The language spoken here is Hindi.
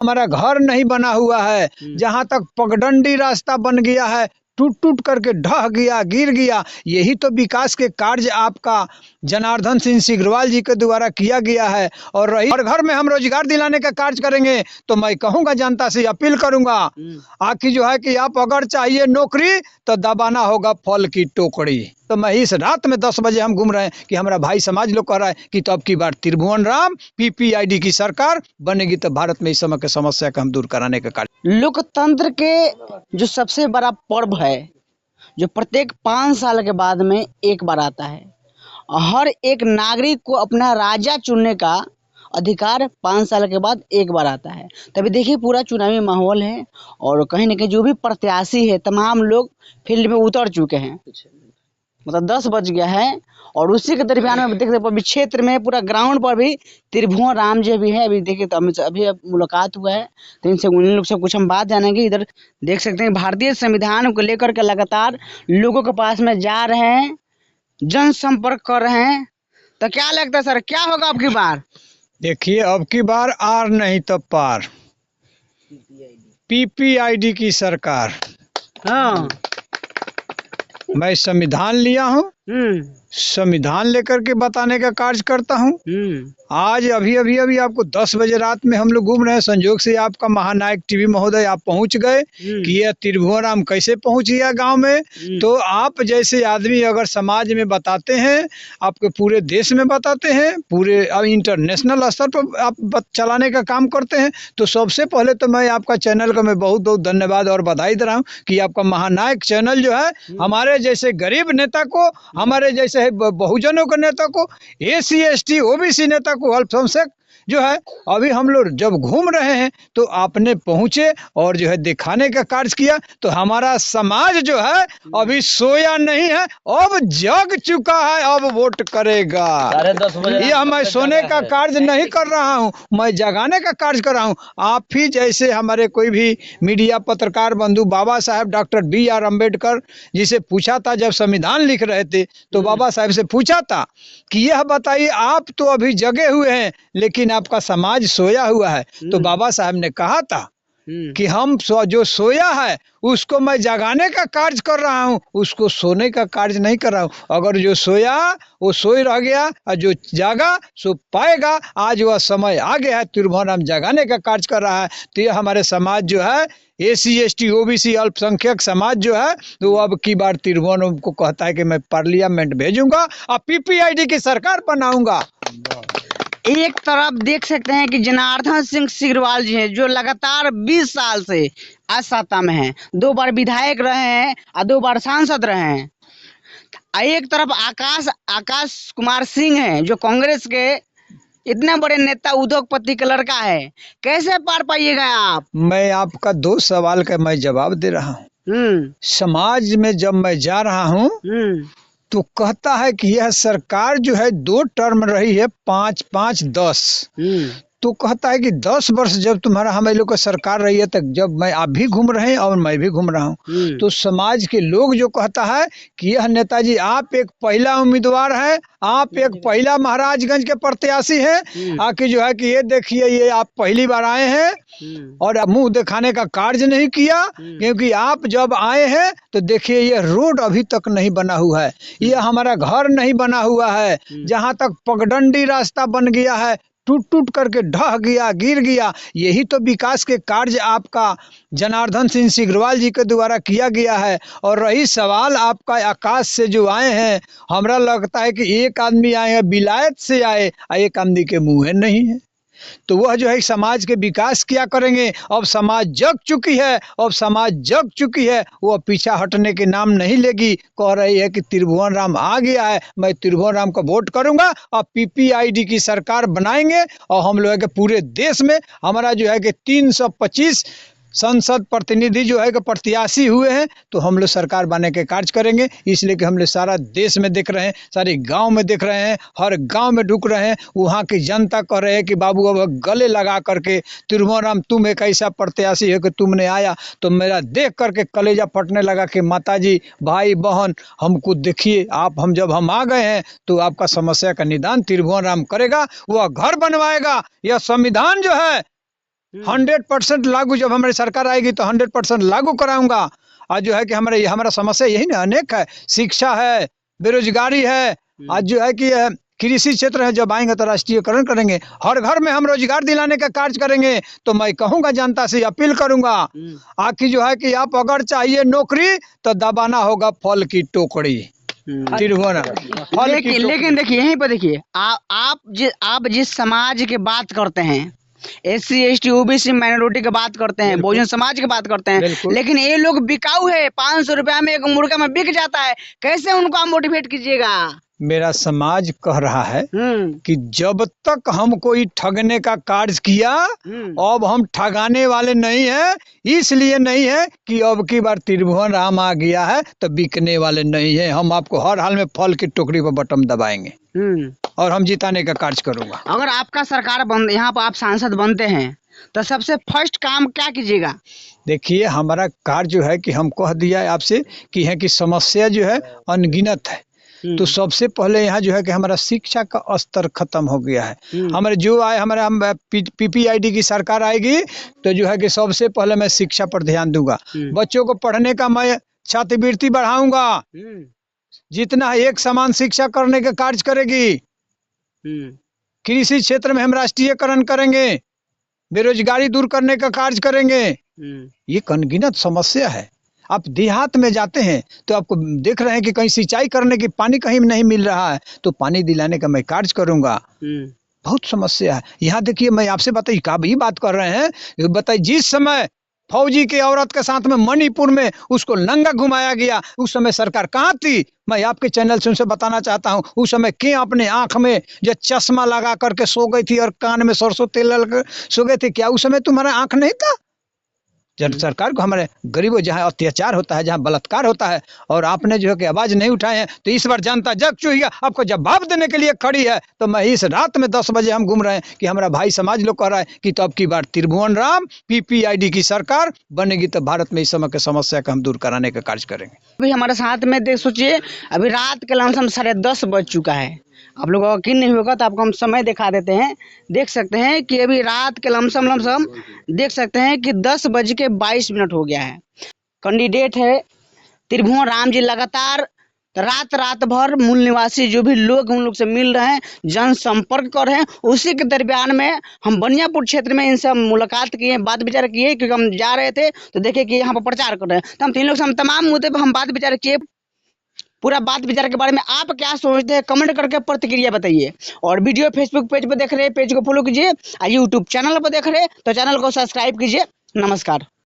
हमारा घर नहीं बना हुआ है, जहाँ तक पगडंडी रास्ता बन गया है, टूट टूट करके ढह गया, गिर गया। यही तो विकास के कार्य आपका जनार्दन सिंह सिग्रीवाल जी के द्वारा किया गया है। और रही हर घर में हम रोजगार दिलाने का कार्य करेंगे, तो मैं कहूँगा, जनता से अपील करूंगा, आखिर जो है कि आप अगर चाहिए नौकरी तो दबाना होगा फल की टोकरी। तो मैं इस रात में 10 बजे हम घूम रहे हैं कि हमारा भाई समाज लोग कह रहा है कि तो अब की बार त्रिभुवन राम पीपीआईडी की सरकार बनेगी, तो भारत में इस समय की समस्या का हम दूर कराने का कार्य। लोकतंत्र के जो सबसे बड़ा पर्व है, जो प्रत्येक 5 साल के बाद में एक बार आता है, हर एक नागरिक को अपना राजा चुनने का अधिकार 5 साल के बाद एक बार आता है। तभी देखिए पूरा चुनावी माहौल है और कहीं ना कहीं जो भी प्रत्याशी है तमाम लोग फील्ड में उतर चुके हैं। मतलब 10 बज गया है और उसी के दरमियान में देखते अभी क्षेत्र में पूरा ग्राउंड पर भी त्रिभुवन राम जी भी है। अभी देखिए तो अभी मुलाकात हुआ है, तो इनसे उन लोग से कुछ हम बात जानेंगे। इधर देख सकते हैं भारतीय संविधान को लेकर के लगातार लोगों के पास में जा रहे हैं, जनसंपर्क कर रहे हैं। तो क्या लगता है सर, क्या होगा अब की बार? देखिए, अब की बार आर नहीं तो पार, पीपीआईडी की सरकार। हाँ, मैं संविधान लिया हूँ, संविधान लेकर के बताने का कार्य करता हूँ। आज अभी आपको 10 बजे रात में हम लोग घूम रहे हैं, संजोग से आपका महानायक टीवी महोदय आप पहुंच गए कि यह त्रिभुवन राम कैसे पहुंच गया गांव में। तो आप जैसे आदमी अगर समाज में बताते हैं, आपके पूरे देश में बताते हैं, पूरे इंटरनेशनल स्तर पर आप चलाने का काम करते हैं, तो सबसे पहले तो मैं आपका चैनल का मैं बहुत बहुत धन्यवाद और बधाई दे रहा हूँ कि आपका महानायक चैनल जो है हमारे जैसे गरीब नेता को, हमारे जैसे बहुजनों के नेता को, एसी एसटी ओबीसी नेता को, अल्पसंख्यक जो है, अभी हम लोग जब घूम रहे हैं तो आपने पहुंचे और जो है दिखाने का कार्य किया। तो हमारा समाज जो है अभी सोया नहीं है, अब जग चुका है, अब वोट करेगा। यह मैं सोने का कार्य नहीं कर रहा हूं, मैं जगाने का कार्य कर रहा हूं। आप ही जैसे हमारे कोई भी मीडिया पत्रकार बंधु बाबा साहेब डॉक्टर BR अम्बेडकर जिसे पूछा था, जब संविधान लिख रहे थे तो बाबा साहेब से पूछा था कि यह बताइए, आप तो अभी जगे हुए हैं लेकिन आपका समाज सोया हुआ है। तो बाबा साहब ने कहा था कि हम जो सोया है उसको मैं जगाने का कार्य कर रहा हूँ, उसको सोने का कार्य नहीं कर रहा हूँ। अगर जो सोया वो सोई रह गया और जो जागा सो पाएगा। आज वह समय आ गया है, त्रिभुवन राम जगाने का कार्य कर रहा है। तो ये हमारे समाज जो है एसी एसटी ओबीसी अल्पसंख्यक समाज जो है, तो अब की बार त्रिभुवन को कहता है कि मैं पार्लियामेंट भेजूंगा और पीपीआईडी की सरकार बनाऊंगा। एक तरफ देख सकते हैं कि जनार्दन सिंह सिग्रीवाल जी हैं, जो लगातार 20 साल से आज सत्ता में हैं, 2 बार विधायक रहे हैं और 2 बार सांसद रहे हैं। एक तरफ आकाश कुमार सिंह हैं, जो कांग्रेस के इतने बड़े नेता उद्योगपति का लड़का है। कैसे पार पाइएगा आप? मैं आपका 2 सवाल का मैं जवाब दे रहा हूँ। समाज में जब मैं जा रहा हूँ तो कहता है कि यह सरकार जो है 2 टर्म रही है, 5 5 10। तो कहता है कि 10 वर्ष जब तुम्हारा हम लोग का सरकार रही है, तक जब मैं आप भी घूम रहे हैं और मैं भी घूम रहा हूँ, तो समाज के लोग जो कहता है कि यह नेताजी आप एक पहला उम्मीदवार है, आप एक पहला महाराजगंज के प्रत्याशी हैं, आके जो है कि ये देखिए ये आप पहली बार आए हैं और मुंह दिखाने का कार्य नहीं किया, क्योंकि आप जब आए हैं तो देखिए ये रोड अभी तक नहीं बना हुआ है, ये हमारा घर नहीं बना हुआ है, जहाँ तक पगडंडी रास्ता बन गया है, टूट टूट करके ढह गया, गिर गया। यही तो विकास के कार्य आपका जनार्दन सिंह सिग्रीवाल जी के द्वारा किया गया है। और रही सवाल आपका आकाश से जो आए हैं, हमरा लगता है कि एक आदमी आए हैं विलायत से आए, एक आदमी के मुँह नहीं है। तो वह जो है समाज के विकास क्या करेंगे। अब समाज जग चुकी है, अब समाज जग चुकी है, वह पीछा हटने के नाम नहीं लेगी। कह रही है कि त्रिभुवन राम आ गया है, मैं त्रिभुवन राम को वोट करूंगा और पीपीआईडी की सरकार बनाएंगे। और हम लोग के पूरे देश में हमारा जो है कि 325 संसद प्रतिनिधि जो है कि प्रत्याशी हुए हैं, तो हम लोग सरकार बनाने के कार्य करेंगे। इसलिए कि हम लोग सारा देश में देख रहे हैं, सारे गांव में देख रहे हैं, हर गांव में ढुक रहे हैं। वहाँ की जनता कह रहे हैं कि बाबू अब गले लगा करके त्रिभुवन राम तुम एक ऐसा प्रत्याशी है कि तुमने आया तो मेरा देख करके कलेजा फटने लगा कि माताजी भाई बहन हमको देखिए, आप हम आ गए हैं तो आपका समस्या का निदान त्रिभुवन राम करेगा, वह घर बनवाएगा। यह संविधान जो है 100% लागू, जब हमारी सरकार आएगी तो 100% लागू कराऊंगा। आज जो है कि हमारा समस्या यही ना अनेक है, शिक्षा है, बेरोजगारी है, आज जो है कि कृषि क्षेत्र है, जब आएंगे तो राष्ट्रीयकरण करेंगे, हर घर में हम रोजगार दिलाने का कार्य करेंगे। तो मैं कहूंगा, जनता से अपील करूंगा, आखिर जो है कि आप अगर चाहिए नौकरी तो दबाना होगा फल की टोकरी। लेकिन देखिए यहीं पर देखिए, आप जिस समाज की बात करते हैं, SC ST OBC माइनॉरिटी की बात करते हैं, बहुजन समाज की बात करते हैं, लेकिन ये लोग बिकाऊ है, 500 रुपया में एक मुर्गा में बिक जाता है, कैसे उनको आप मोटिवेट कीजिएगा? मेरा समाज कह रहा है कि जब तक हम कोई ठगने का कार्य किया, अब हम ठगाने वाले नहीं है, इसलिए नहीं है कि अब की बार त्रिभुवन राम आ गया है तो बिकने वाले नहीं है। हम आपको हर हाल में फल की टोकरी पर बटन दबाएंगे और हम जिताने का कार्य करूंगा। अगर आपका सरकार यहाँ पर आप सांसद बनते हैं तो सबसे फर्स्ट काम क्या कीजिएगा? देखिए, हमारा कार्य जो है कि हम कह दिया है आपसे कि समस्या जो है अनगिनत है। तो सबसे पहले यहाँ जो है कि हमारा शिक्षा का स्तर खत्म हो गया है। हमारे जो आए, हमारे हम PPID की सरकार आएगी तो जो है कि सबसे पहले मैं शिक्षा पर ध्यान दूंगा। बच्चों को पढ़ने का मैं छात्रवृत्ति बढ़ाऊंगा, जितना एक समान शिक्षा करने का कार्य करेगी। कृषि क्षेत्र में हम राष्ट्रीयकरण करेंगे, बेरोजगारी दूर करने का कार्य करेंगे। ये अनगिनत समस्या है। आप देहात में जाते हैं तो आपको देख रहे हैं कि कहीं सिंचाई करने की पानी कहीं नहीं मिल रहा है, तो पानी दिलाने का मैं कार्य करूंगा। बहुत समस्या है यहाँ। देखिए, मैं आपसे बताइए, कभी बात कर रहे हैं, बताइए जिस समय फौजी की औरत के साथ में मणिपुर में उसको नंगा घुमाया गया, उस समय सरकार कहाँ थी? मैं आपके चैनल से उनसे बताना चाहता हूँ, उस समय क्या अपने आंख में जो चश्मा लगा करके सो गई थी और कान में सरसों तेल लगा सो गए थे? क्या उस समय तुम्हारा आंख नहीं था? जब सरकार को हमारे गरीबों, जहाँ अत्याचार होता है, जहाँ बलात्कार होता है, और आपने जो है कि आवाज नहीं उठाए हैं, तो इस बार जनता जग चुकी है, आपको जवाब देने के लिए खड़ी है। तो मैं इस रात में 10 बजे हम घूम रहे हैं कि हमारा भाई समाज लोग कह रहा है कि तो अब की बार त्रिभुवन राम PPID की सरकार बनेगी तो भारत में इस समय की समस्या का हम दूर कराने का कार्य करेंगे। अभी हमारे साथ में देख सोचिए, अभी रात के लमसम 10:30 बज चुका है। आप लोगों को यकीन नहीं होगा तो आपको हम समय दिखा देते हैं। देख सकते हैं कि अभी रात के लमसम देख सकते हैं कि 10:22 हो गया है। कैंडिडेट है त्रिभुवन राम जी लगातार रात भर मूल निवासी जो भी लोग उन लोग से मिल रहे हैं, जनसंपर्क कर रहे हैं। उसी के दरमियान में हम बनियापुर क्षेत्र में इनसे मुलाकात किए, बात विचार किए, क्योंकि हम जा रहे थे तो देखे कि यहाँ पर प्रचार कर रहे हैं। तो हम तीन लोग से हम तमाम मुद्दे पर हम बात विचार किए। पूरा बात विचार के बारे में आप क्या सोचते हैं, कमेंट करके प्रतिक्रिया बताइए। और वीडियो फेसबुक पेज पर देख रहे हैं, पेज को फॉलो कीजिए, और यूट्यूब चैनल पर देख रहे हैं तो चैनल को सब्सक्राइब कीजिए। नमस्कार।